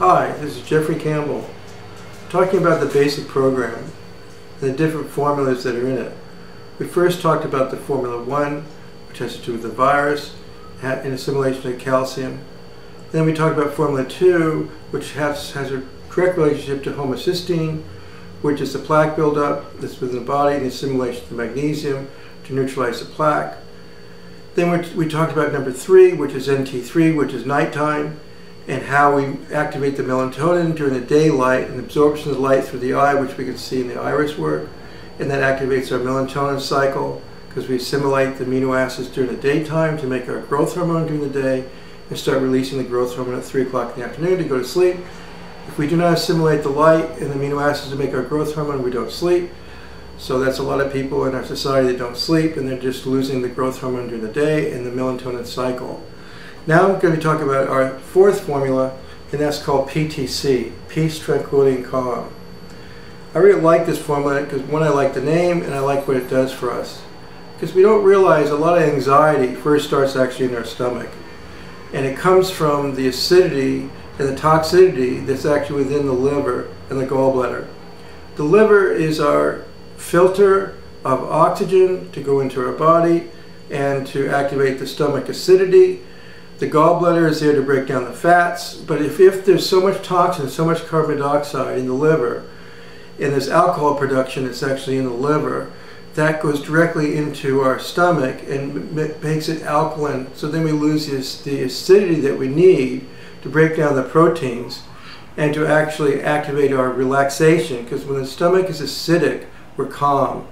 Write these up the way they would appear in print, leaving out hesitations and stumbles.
Hi, this is Jeffrey Campbell, talking about the basic program and the different formulas that are in it. We first talked about the Formula 1, which has to do with the virus and assimilation of calcium. Then we talked about Formula 2, which has a direct relationship to homocysteine, which is the plaque buildup that's within the body and the assimilation of the magnesium to neutralize the plaque. Then we talked about number 3, which is NT3, which is nighttime, and how we activate the melatonin during the daylight and absorption of light through the eye, which we can see in the iris work. And that activates our melatonin cycle because we assimilate the amino acids during the daytime to make our growth hormone during the day and start releasing the growth hormone at 3 o'clock in the afternoon to go to sleep. If we do not assimilate the light and the amino acids to make our growth hormone, we don't sleep. So that's a lot of people in our society that don't sleep, and they're just losing the growth hormone during the day and the melatonin cycle. Now I'm going to talk about our 4th formula, and that's called PTC, Peace, Tranquility, and Calm. I really like this formula because, one, I like the name and I like what it does for us. Because we don't realize a lot of anxiety first starts actually in our stomach. And it comes from the acidity and the toxicity that's actually within the liver and the gallbladder. The liver is our filter of oxygen to go into our body and to activate the stomach acidity. The gallbladder is there to break down the fats, but if there's so much toxin, so much carbon dioxide in the liver, and there's alcohol production that's actually in the liver, that goes directly into our stomach and makes it alkaline. So then we lose the acidity that we need to break down the proteins and to actually activate our relaxation, because when the stomach is acidic, we're calm.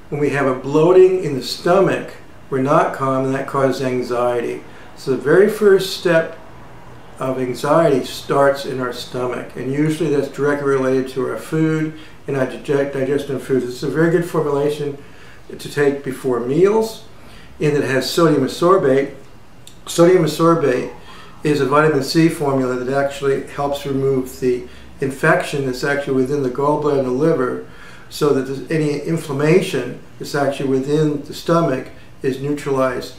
When we have a bloating in the stomach, we're not calm, and that causes anxiety. So the very first step of anxiety starts in our stomach, and usually that's directly related to our food and our digestion of food. It's a very good formulation to take before meals, and it has sodium ascorbate. Sodium ascorbate is a vitamin C formula that actually helps remove the infection that's actually within the gallbladder and the liver, so that any inflammation that's actually within the stomach is neutralized,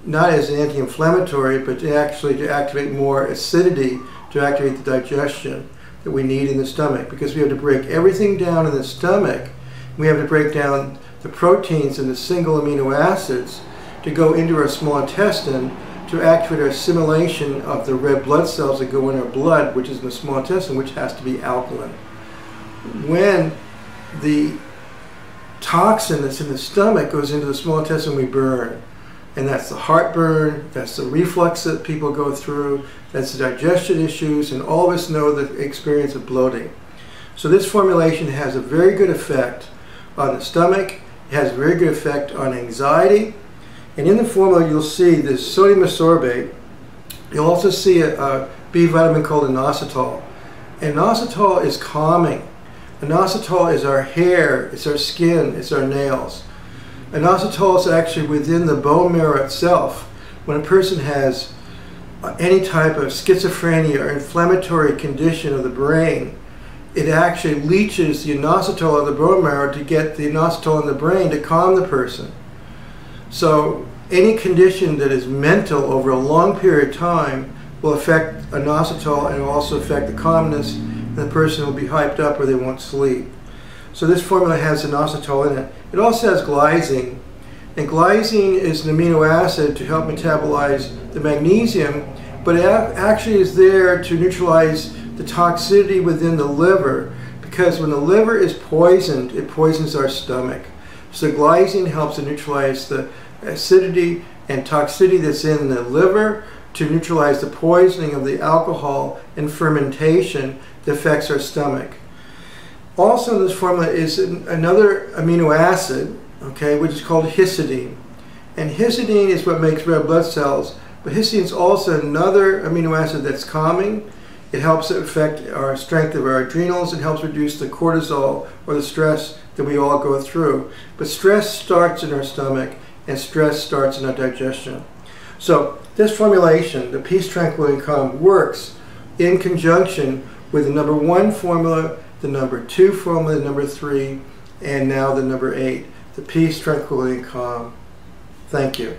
not as an anti-inflammatory, but to activate more acidity to activate the digestion that we need in the stomach, because we have to break everything down in the stomach. We have to break down the proteins and the single amino acids to go into our small intestine to activate our assimilation of the red blood cells that go in our blood, which is in the small intestine, which has to be alkaline. When the toxin that's in the stomach goes into the small intestine, we burn. And that's the heartburn, that's the reflux that people go through, that's the digestion issues, and all of us know the experience of bloating. So this formulation has a very good effect on the stomach, it has a very good effect on anxiety, and in the formula you'll see this sodium ascorbate. You'll also see a B vitamin called inositol. And inositol is calming. Inositol is our hair, it's our skin, it's our nails. Inositol is actually within the bone marrow itself. When a person has any type of schizophrenia or inflammatory condition of the brain, it actually leaches the inositol of the bone marrow to get the inositol in the brain to calm the person. So any condition that is mental over a long period of time will affect inositol, and it will also affect the calmness, and the person will be hyped up or they won't sleep. So this formula has inositol in it. It also has glycine, and glycine is an amino acid to help metabolize the magnesium, but it actually is there to neutralize the toxicity within the liver, because when the liver is poisoned, it poisons our stomach. So glycine helps to neutralize the acidity and toxicity that's in the liver, to neutralize the poisoning of the alcohol and fermentation that affects our stomach. Also in this formula is another amino acid, okay, which is called histidine. And histidine is what makes red blood cells, but histidine is also another amino acid that's calming. It helps affect our strength of our adrenals, and helps reduce the cortisol or the stress that we all go through. But stress starts in our stomach, and stress starts in our digestion. So this formulation, the Peace, Tranquility, and Calm, works in conjunction with the number 1 formula, the number 2 formula, the number 3, and now the number 8, the Peace, Tranquility, and Calm. Thank you.